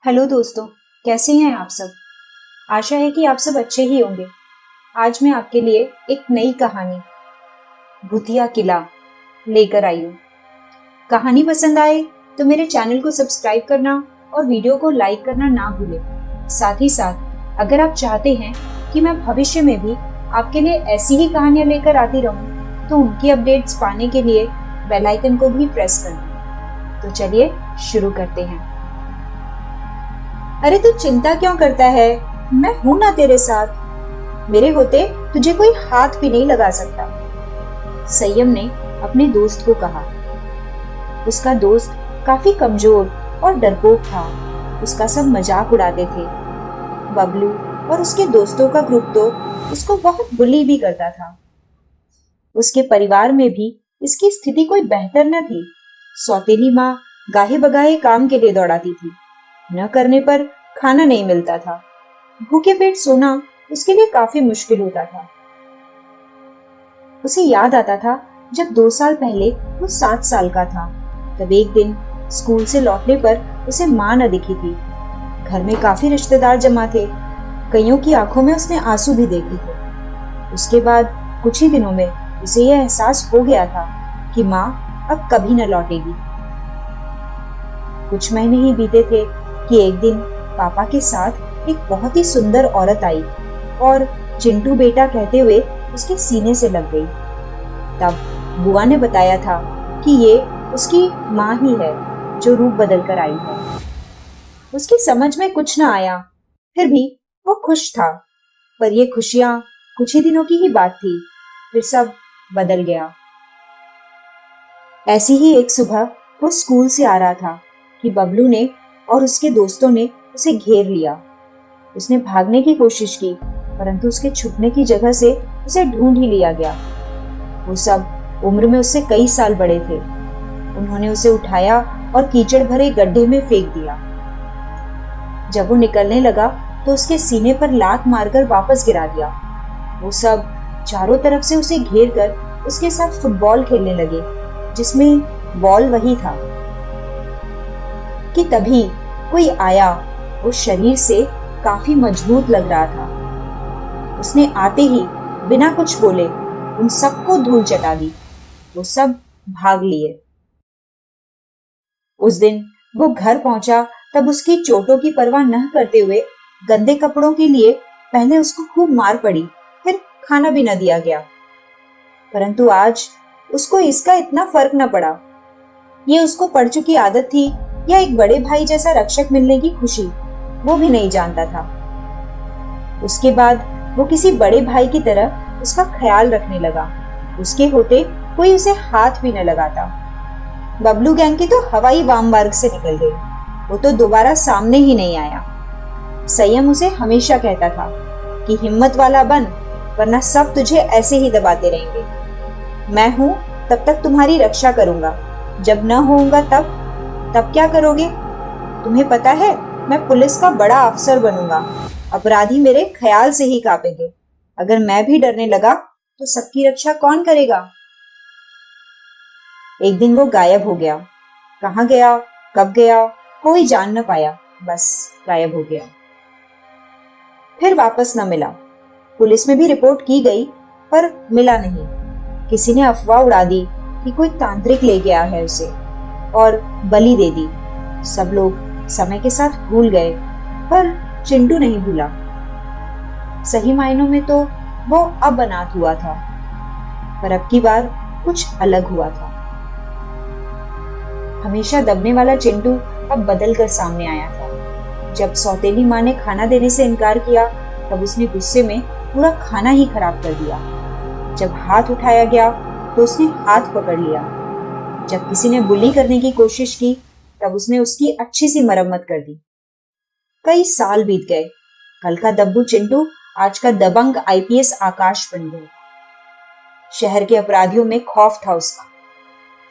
Hello दोस्तों, कैसे हैं आप सब। आशा है कि आप सब अच्छे ही होंगे। आज मैं आपके लिए एक नई कहानी भूतिया किला लेकर आई हूँ। कहानी पसंद आए तो मेरे चैनल को सब्सक्राइब करना और वीडियो को लाइक करना ना भूलें। साथ ही साथ अगर आप चाहते हैं कि मैं भविष्य में भी आपके लिए ऐसी ही कहानियां लेकर आती रहूं तो उनकी अपडेट्स पाने के लिए बेल आइकन को भी प्रेस कर दें। तो चलिए शुरू करते हैं। अरे तू चिंता क्यों करता है, मैं हूं ना तेरे साथ। मेरे होते तुझे कोई हाथ भी नहीं लगा सकता, संयम ने अपने दोस्त को कहा। उसका दोस्त काफी कमजोर और डरपोक था। उसका सब मजाक उड़ाते थे। बबलू और उसके दोस्तों का ग्रुप तो उसको बहुत बुली भी करता था। उसके परिवार में भी इसकी स्थिति कोई बेहतर न थी। सौतेली माँ गाहे बगाहे काम के लिए दौड़ाती थी। न करने पर खाना नहीं मिलता था। भूखे पेट सोना उसके लिए काफी मुश्किल होता था। उसे याद आता था जब 2 साल पहले वो 7 साल का था। तब एक दिन स्कूल से लौटने पर उसे माँ न दिखी थी। घर में काफी रिश्तेदार जमा थे। कईयों की आंखों में उसने आंसू भी देखे थे। उसके बाद कुछ ही दिनों में उसे यह एहसास हो गया था कि माँ अब कभी न लौटेगी। कुछ महीने ही बीते थे कि एक दिन पापा के साथ एक बहुत ही सुंदर औरत आई और चिंटू बेटा कहते हुए उसके सीने से लग गई। तब बुआ ने बताया था कि ये उसकी माँ ही है जो रूप बदल कर आई है। उसकी समझ में कुछ न आया, फिर भी वो खुश था। पर ये खुशियां कुछ ही दिनों की ही बात थी, फिर सब बदल गया। ऐसी ही एक सुबह वो स्कूल से आ रहा था कि बबलू ने और उसके दोस्तों ने उसे घेर लिया। उसने भागने की कोशिश की, परंतु उसके छुपने की जगह से उसे ढूंढ ही लिया गया। वो सब उम्र में उससे कई साल बड़े थे। उन्होंने उसे उठाया और कीचड़ भरे गड्ढे में फेंक दिया। जब वो निकलने लगा तो उसके सीने पर लात मारकर वापस गिरा दिया। वो सब चारों तरफ से उसे घेर कर उसके साथ फुटबॉल खेलने लगे, जिसमें बॉल वही था कि तभी कोई आया। वो शरीर से काफी मजबूत लग रहा था। उसने आते ही बिना कुछ बोले उन सबको धूल चटा दी। वो सब भाग लिए। उस दिन वो घर पहुंचा तब उसकी चोटों की परवाह न करते हुए गंदे कपड़ों के लिए पहले उसको खूब मार पड़ी, फिर खाना भी न दिया गया। परंतु आज उसको इसका इतना फर्क न पड़ा। ये उसको पड़ चुकी आदत थी या एक बड़े भाई जैसा रक्षक मिलने की खुशी, वो भी नहीं जानता था। उसके बाद वो किसी बड़े भाई की तरह उसका ख्याल रखने लगा। उसके होते कोई उसे हाथ भी न लगाता। बबलू गैंग की तो हवाई वाम मार्ग से निकल गई। वो तो दोबारा सामने ही नहीं आया। संयम उसे हमेशा कहता था कि हिम्मत वाला बन, वरना सब तुझे ऐसे ही दबाते रहेंगे। मैं हूं तब तक तुम्हारी रक्षा करूंगा, जब न होऊंगा तब क्या करोगे? तुम्हें पता है, मैं पुलिस का बड़ा अफसर बनूंगा। अपराधी मेरे ख्याल से ही कांपेंगे। अगर मैं भी डरने लगा तो सबकी रक्षा कौन करेगा? एक दिन वो गायब हो गया। कहाँ गया, कब गया, कोई जान न पाया। बस गायब हो गया, फिर वापस न मिला। पुलिस में भी रिपोर्ट की गई, पर मिला नहीं। किसी ने अफवाह उड़ा दी कि कोई तांत्रिक ले गया है उसे और बलि दे दी। सब लोग समय के साथ भूल गए, पर चिंटू नहीं भूला। सही मायनों में तो वो अब अनाथ हुआ था, पर अब की बार कुछ अलग हुआ था। हमेशा दबने वाला चिंटू अब बदल कर सामने आया था। जब सौतेली माँ ने खाना देने से इनकार किया, तब उसने गुस्से में पूरा खाना ही खराब कर दिया। जब हाथ उठाया गया तो उसने हाथ पकड़ लिया। जब किसी ने बुली करने की कोशिश की, तब उसने उसकी अच्छी सी मरम्मत कर दी। कई साल बीत गए। कल का दब्बू चिंटू आज का दबंग आईपीएस आकाश बन गया। शहर के अपराधियों में खौफ था उसका।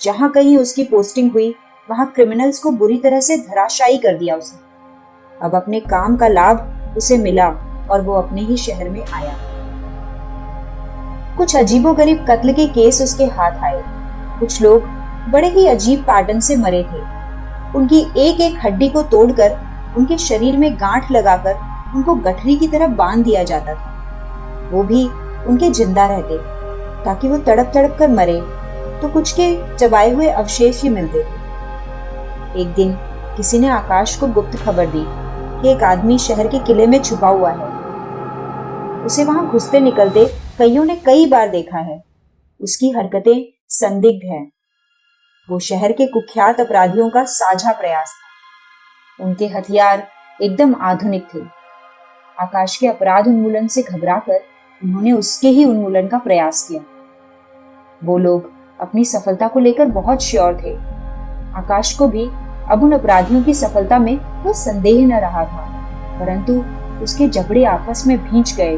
जहां कहीं उसकी पोस्टिंग हुई, वहां क्रिमिनल्स को बुरी तरह से धराशायी कर दिया उसने। अब अपने काम का लाभ उसे मिला और वो अपने ही शहर में आया। कुछ अजीबोगरीब कत्ल के केस उसके हाथ आए। कुछ लोग बड़े ही अजीब पैटर्न से मरे थे। उनकी एक एक हड्डी को तोड़कर उनके शरीर में गांठ लगाकर उनको गठरी की तरह बांध दिया जाता था, वो भी उनके जिंदा रहते, ताकि वो तड़प तड़प कर मरे तो कुछ के चबाए हुए अवशेष ही मिलते थे। एक दिन किसी ने आकाश को गुप्त खबर दी कि एक आदमी शहर के किले में छुपा हुआ है। उसे वहां घुसते निकलते कईयों ने कई बार देखा है। उसकी हरकतें संदिग्ध हैं। वो शहर के कुख्यात अपराधियों का साझा प्रयास था। उनके हथियार एकदम आधुनिक थे। आकाश के अपराध उन्मूलन से घबराकर उन्होंने उसके ही उन्मूलन का प्रयास किया। वो लोग अपनी सफलता को लेकर बहुत श्योर थे। आकाश को भी अब उन अपराधियों की सफलता में कोई संदेह न रहा था, परंतु उसके जबड़े आपस में भींच गए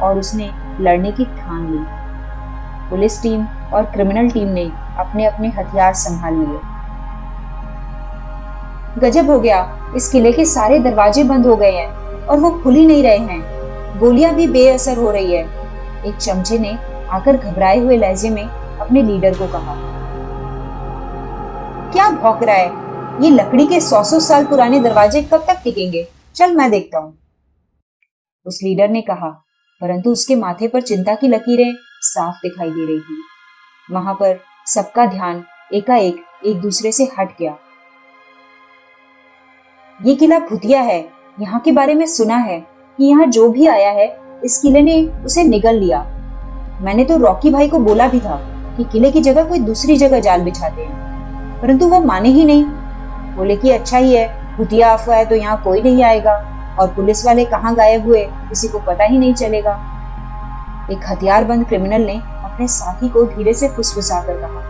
और उसने लड़ने की ठान ली। पुलिस टीम और क्रिमिनल टीम ने अपने अपने हथियार संभाल लिए। गजब हो गया, इस किले के सारे दरवाजे बंद हो गए हैं और वो खुल ही नहीं रहे हैं। गोलियां भी बेअसर हो रही है, एक चमचे ने आकर घबराए हुए लहजे में अपने लीडर को कहा। क्या भौंक रहा है? ये लकड़ी के 100 साल पुराने दरवाजे कब तक टिकेंगे? चल मैं देखता हूं, उस लीडर ने कहा, परंतु उसके माथे पर चिंता की लकीरें साफ दिखाई दे रही थी। वहां पर सबका ध्यान एकाएक एक दूसरे से हट गया। ये किला भूतिया है। यहाँ के बारे में सुना है कि यहाँ जो भी आया है इस किले ने उसे निगल लिया। मैंने तो रॉकी भाई को बोला भी था कि किले की जगह कोई दूसरी जगह जाल बिछाते हैं, परंतु वो माने ही नहीं। बोले कि अच्छा ही है, भूतिया अफवाह है तो यहाँ कोई नहीं आएगा और पुलिस वाले कहाँ गायब हुए किसी को पता ही नहीं चलेगा। एक हथियारबंद क्रिमिनल ने अपने साथी को धीरे से फुसफुसाकर कहा।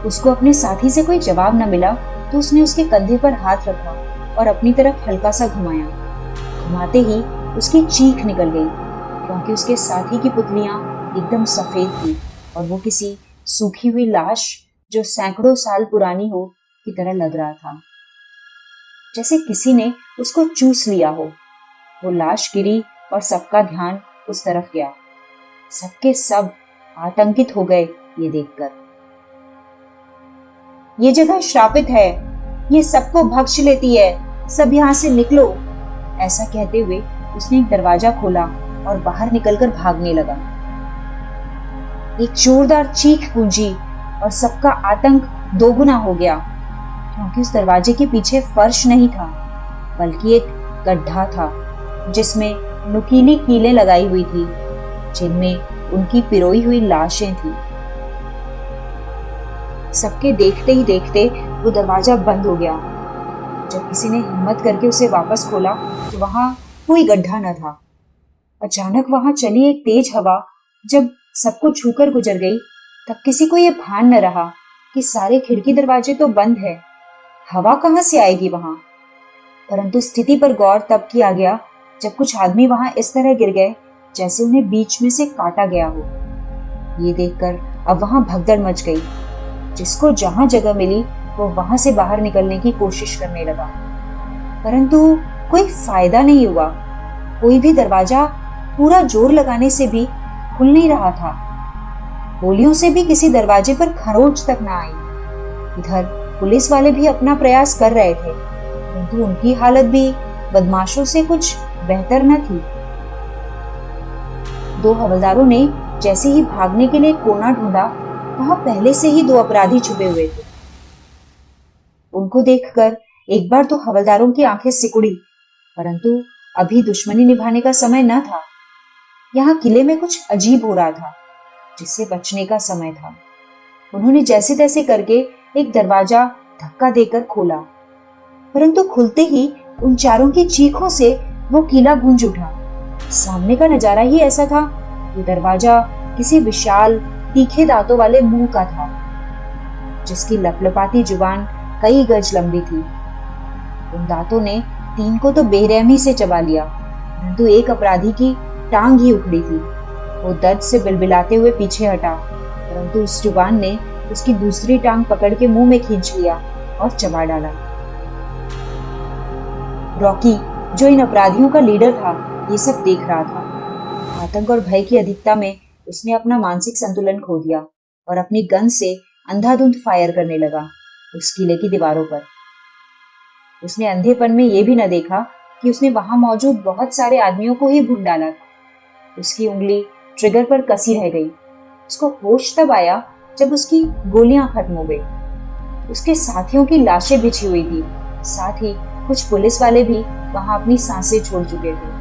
उसको अपने साथी से कोई जवाब न मिला तो उसने उसके कंधे पर हाथ रखा और अपनी तरफ हल्का सा घुमाया। घुमाते ही उसकी चीख निकल गई, क्योंकि उसके साथी की पुतलियां एकदम सफेद थी और वो किसी सूखी हुई लाश जो सैकड़ों साल पुरानी हो की तरह लग रहा था, जैसे किसी ने उसको चूस लिया हो। वो लाश गिरी और सबका ध्यान उस तरफ गया। सबके सब आतंकित हो गए ये देखकर। ये जगह श्रापित है, ये सबको भक्ष लेती है, सब यहाँ से निकलो। ऐसा कहते हुए उसने एक दरवाजा खोला और बाहर निकलकर भागने लगा। एक जोरदार चीख गूंजी और सबका आतंक दोगुना हो गया, क्योंकि उस दरवाजे के पीछे फर्श नहीं था बल्कि एक गड्ढा था जिसमें नुकीली कीलें लगाई हुई थी, जिनमें उनकी पिरोई हुई लाशें थी। सबके देखते ही देखते वो दरवाजा बंद हो गया। जब किसी ने हिम्मत करके उसे वापस खोला तो वहां कोई गड्ढा न था। अचानक वहां चली एक तेज हवा जब सबको छूकर गुजर गई, तब किसी को यह भान न रहा कि सारे खिड़की दरवाजे तो बंद है, हवा कहां से आएगी वहां। परंतु स्थिति पर गौर तब किया गया जब कुछ आदमी वहां इस तरह गिर गए जैसे उन्हें बीच में से काटा गया हो। ये देखकर अब वहां भगदड़ मच गई। जिसको जहां जगह मिली वो वहां से बाहर निकलने की कोशिश करने लगा, परंतु कोई फायदा नहीं हुआ। कोई भी दरवाजा पूरा जोर लगाने से भी खुल नहीं रहा था। गोलियों से भी किसी दरवाजे पर खरोंच तक ना आई। इधर पुलिस वाले भी अपना प्रयास कर रहे थे, परंतु उनकी हालत भी बदमाशों से कुछ बेहतर न थी। दो हवलदारों ने जैसे ही भागने के लिए कोना ढूंढा, वहां पहले से ही दो अपराधी छुपे हुए थे। उनको देखकर एक बार तो हवलदारों की आंखें सिकुड़ी, परंतु अभी दुश्मनी निभाने का समय न था। यहाँ किले में कुछ अजीब हो रहा था जिससे बचने का समय था। उन्होंने जैसे तैसे करके एक दरवाजा धक्का देकर खोला, परंतु खुलते ही उन चारों की चीखों से वो किला गूंज उठा। सामने का नजारा ही ऐसा था। ये दरवाजा किसी विशाल तीखे दांतों वाले मुंह का था, जिसकी लपलपाती जुबान कई गज लंबी थी। उन दांतों ने तीन को तो बेरहमी से चबा लिया, परंतु एक अपराधी की टांग ही उखड़ी थी। वो दर्द से बिलबिलाते हुए पीछे हटा, परंतु उस जुबान ने उसकी दूसरी टांग पकड़ के मुंह में खींच लिया और चबा डाला। रॉकी, जो इन अपराधियों का लीडर था, ये सब देख रहा था। आतंक और भय की अधिकता में उसने अपना मानसिक संतुलन खो दिया और अपनी गन से अंधाधुंध फायर करने लगा उस किले की दीवारों पर। उसने अंधेपन में ये भी न देखा कि उसने वहां मौजूद बहुत सारे आदमियों को ही भून डाला था। उसकी उंगली ट्रिगर पर कसी रह गई। उसको होश तब आया जब उसकी गोलियां खत्म हो गई। उसके साथियों की लाशें बिछी हुई थी, साथ ही कुछ पुलिस वाले भी वहां अपनी सांसें छोड़ चुके थे।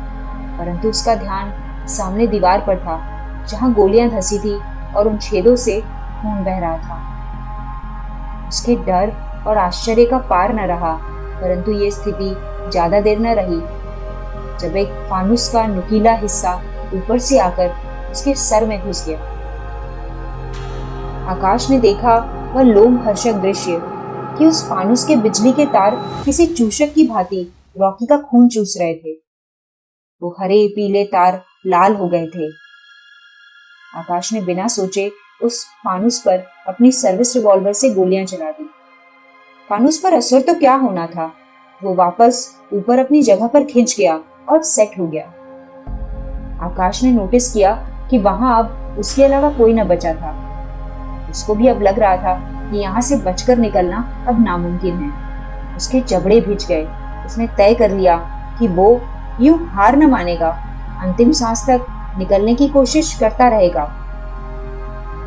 परंतु उसका ध्यान सामने दीवार पर था, जहां गोलियां धंसी थी और उन छेदों से खून बह रहा था। उसके डर और आश्चर्य का पार न रहा, परंतु ये स्थिति ज्यादा देर न रही। जब एक फानुस का नुकीला हिस्सा ऊपर से आकर उसके सर में घुस गया। आकाश ने देखा वह लोमहर्षक दृश्य कि उस फानुस के बिजली के तार किसी चूषक की भांति रॉकी का खून चूस रहे थे। वो हरे पीले तार लाल हो गए थे। आकाश ने बिना सोचे उस फानुस पर अपनी सर्विस रिवॉल्वर से गोलियां चला दी। फानुस पर असर तो क्या होना था, वो वापस ऊपर अपनी जगह पर खिंच गया और सेट हो गया। आकाश ने नोटिस किया कि वहां अब उसके अलावा कोई न बचा था। उसको भी अब लग रहा था कि यहाँ से बचकर निकलना अब नामुमकिन है। उसके जबड़े भिज गए। उसने तय कर लिया कि वो यूं हार न मानेगा, अंतिम सांस तक निकलने की कोशिश करता रहेगा।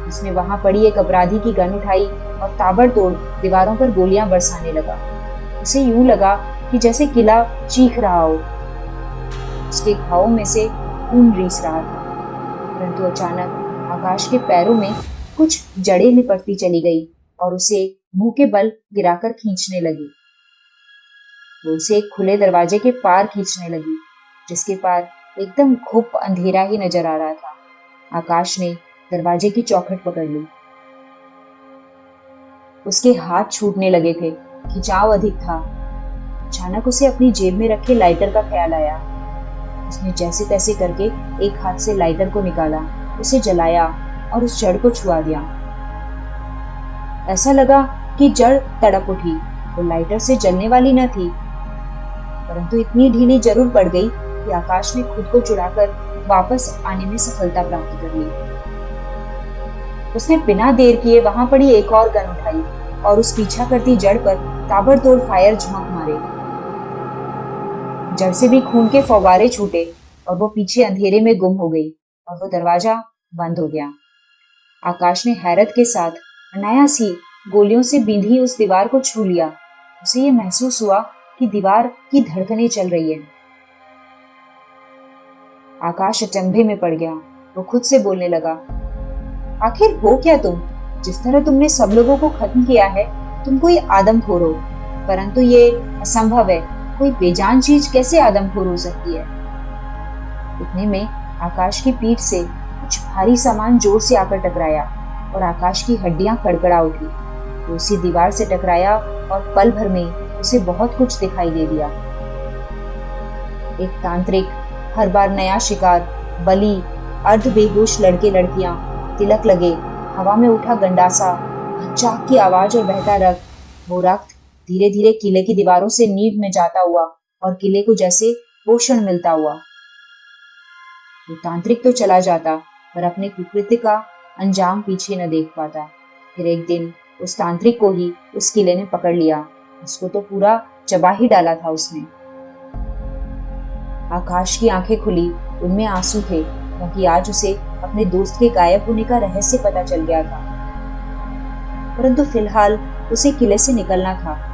उसने वहां पड़ी एक अपराधी की गन उठाई और ताबड़तोड़ दीवारों पर गोलियां बरसाने लगा। उसे यूं लगा कि जैसे किला चीख रहा हो। उसके घावों में से खून रीस रहा था। परंतु अचानक आकाश के पैरों में कुछ जड़ें लिपटती चली गई और उसे मुंह के बल गिराकर खींचने लगी। वो उसे एक खुले दरवाजे के पार खींचने लगी, जिसके पार एकदम घुप अंधेरा ही नजर आ रहा था। आकाश ने दरवाजे की चौखट पकड़ ली। उसके हाथ छूटने लगे थे, खिंचाव अधिक था। अचानक उसे अपनी जेब में रखे लाइटर का ख्याल आया। उसने जैसे तैसे करके एक हाथ से लाइटर को निकाला, उसे जलाया और उस जड़ को छुआ दिया। ऐसा लगा कि जड़ तड़प उठी। वो लाइटर से जलने वाली न थी, परंतु इतनी ढीली जरूर पड़ गई कि आकाश ने खुद को चुराकर वापस आने में सफलता प्राप्त कर ली। उसने बिना देर किए वहां पड़ी एक और गन उठाई और उस पीछा करती जड़ पर ताबड़तोड़ फायर झोंक मारे। जड़ से भी खून के फव्वारे छूटे और वो पीछे अंधेरे में गुम हो गई और वो दरवाजा बंद हो गया। आकाश ने हैरत के साथ अनायास ही गोलियों से बिंधी उस दीवार को छू लिया। उसे ये महसूस हुआ कि दीवार की धड़कनें चल रही है। आकाश अचंभे में पड़ गया। वो खुद से बोलने लगा, आखिर हो क्या तुम? जिस तरह तुमने सब लोगों को खत्म किया है, तुम कोई आदमखोर हो। परंतु ये असंभव है। कोई बेजान चीज कैसे आदमखोर हो सकती है? इतने में आकाश की पीठ से कुछ भारी सामान जोर से आकर टकराया और आकाश की हड्डियां कड़कड़ा उठी। वो उसी दीवार से टकराया और पल भर में उसे बहुत कुछ दिखाई दे दिया। एक तांत्रिक, हर बार नया शिकार, बलि, अर्ध बेहोश लड़के लड़कियां, तिलक लगे, हवा में उठा गंडासा, चाक की आवाज और बहता रक्त। वो रक्त धीरे धीरे किले की दीवारों से नींव में जाता हुआ और किले को जैसे पोषण मिलता हुआ। वो तांत्रिक तो चला जाता, पर अपने कुकृत्य का अंजाम पीछे न देख पाता। फिर एक दिन उस तांत्रिक को ही उस किले ने पकड़ लिया। उसको तो पूरा चबा ही डाला था उसने। आकाश की आंखें खुली, उनमें आंसू थे, क्योंकि आज उसे अपने दोस्त के गायब होने का रहस्य पता चल गया था। परंतु फिलहाल उसे किले से निकलना था।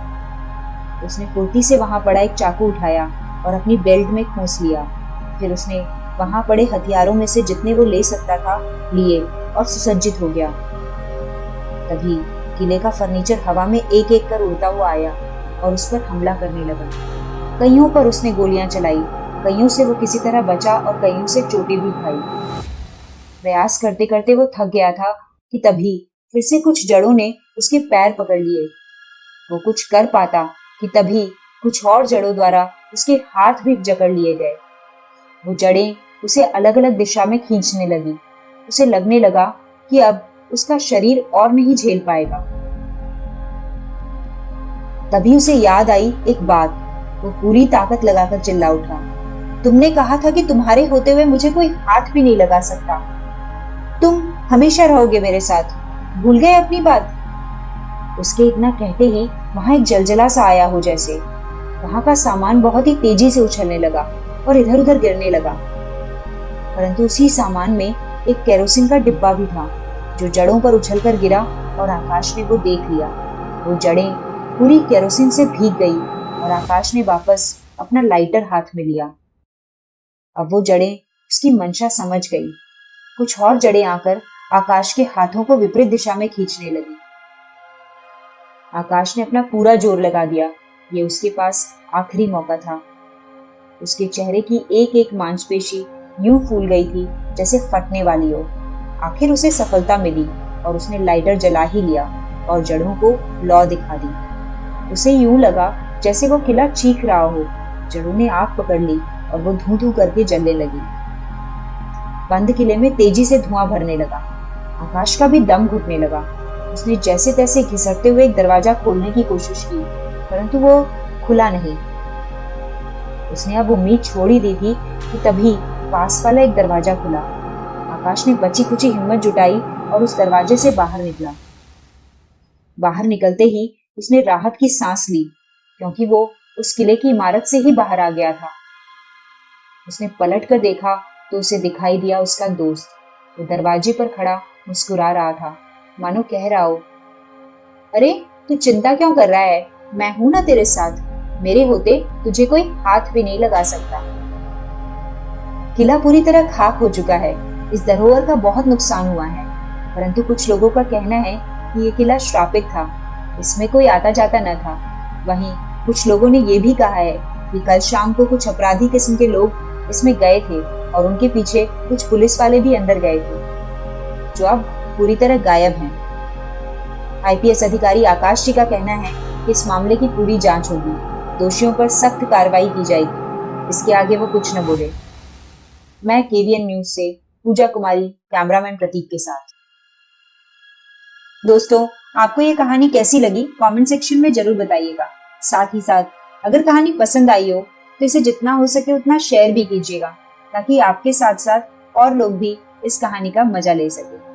उसने फुर्ती से वहां पड़ा एक चाकू उठाया और अपनी बेल्ट में खोस लिया। फिर उसने वहां पड़े हथियारों में से जितने वो ले सकता था लिए और सुसज्जित हो गया। तभी किले का फर्नीचर हवा में एक एक कर उड़ता हुआ आया और उस पर हमला करने लगा। कईयों पर उसने गोलियां चलाई, कईयों से वो किसी तरह बचा और कईयों से चोटें भी खाई। प्रयास करते करते वो थक गया था कि तभी फिर से कुछ जड़ों ने उसके पैर पकड़ लिए। वो कुछ कर पाता कि तभी कुछ और जड़ों द्वारा उसके हाथ भी जकड़ लिए गए। वो जड़ें उसे अलग अलग दिशा में खींचने लगी। उसे लगने लगा कि अब उसका शरीर और नहीं झेल पाएगा। तभी उसे याद आई एक बात। वो पूरी ताकत लगाकर चिल्ला उठा, तुमने कहा था कि तुम्हारे होते हुए मुझे कोई हाथ भी नहीं लगा सकता। तुम हमेशा रहोगे मेरे साथ। भूल गए अपनी बात? उसके इतना कहते ही वहां एक जलजला सा आया हो जैसे। वहां का सामान बहुत ही तेजी से उछलने लगा और इधर उधर गिरने लगा। परंतु उसी सामान में एक केरोसिन का डिब्बा भी था जो जड़ों पर उछलकर गिरा और आकाश ने वो देख लिया। वो जड़ें पूरी केरोसिन से भीग गई और आकाश ने वापस अपना लाइटर हाथ में लिया। अब वो जड़ें उसकी मंशा समझ गई। कुछ और जड़ें आकर आकाश के हाथों को विपरीत दिशा में खींचने लगी। आकाश ने अपना पूरा जोर लगा दिया। ये उसके पास आखिरी मौका था। उसके चेहरे की एक एक मांसपेशी यूं फूल गई थी जैसे फटने वाली हो। आखिर उसे सफलता मिली और उसने लाइटर जला ही लिया और जड़ों को लौ दिखा दी। उसे यूं लगा जैसे वो किला चीख रहा हो। जड़ों ने आग पकड़ ली और वो धू धू करके जलने लगी। बंद किले में तेजी से धुआं भरने लगा। आकाश का भी दम घुटने लगा। उसने जैसे तैसे घिसटते हुए एक दरवाजा खोलने की कोशिश की, परंतु वो खुला नहीं। उसने अब उम्मीद छोड़ ही दी थी कि तभी पास वाला एक दरवाजा खुला। आकाश ने बची कुची हिम्मत जुटाई और उस दरवाजे से बाहर निकला। बाहर निकलते ही उसने राहत की सांस ली, क्योंकि वो उस किले की इमारत से ही बाहर आ गया था। उसने पलट कर देखा तो उसे दिखाई दिया उसका दोस्त। वो दरवाजे पर खड़ा मुस्कुरा रहा था, मानो कह रहा हो, अरे तू चिंता क्यों कर रहा है, मैं हूं ना तेरे साथ। मेरे होते तुझे कोई हाथ भी नहीं लगा सकता। किला पूरी तरह खाक हो चुका है। इस धरोहर का बहुत नुकसान हुआ है, परंतु कुछ लोगों का कहना है कि ये किला श्रापित था, इसमें कोई आता जाता न था। वहीं कुछ लोगों ने ये भी कहा है कि कल शाम को कुछ अपराधी किस्म के लोग इसमें गए थे और उनके पीछे कुछ पुलिस वाले भी अंदर गए थे, जो अब पूरी तरह गायब हैं। आईपीएस अधिकारी आकाश जी का कहना है कि इस मामले की पूरी जांच होगी, दोषियों पर सख्त कार्रवाई की जाएगी। इसके आगे वो कुछ न बोले। मैं केवीएन न्यूज से पूजा कुमारी, कैमरामैन प्रतीक के साथ। दोस्तों, आपको ये कहानी कैसी लगी कमेंट सेक्शन में जरूर बताइएगा। साथ ही साथ अगर कहानी पसंद आई हो तो इसे जितना हो सके उतना शेयर भी कीजिएगा, ताकि आपके साथ साथ और लोग भी इस कहानी का मजा ले सके।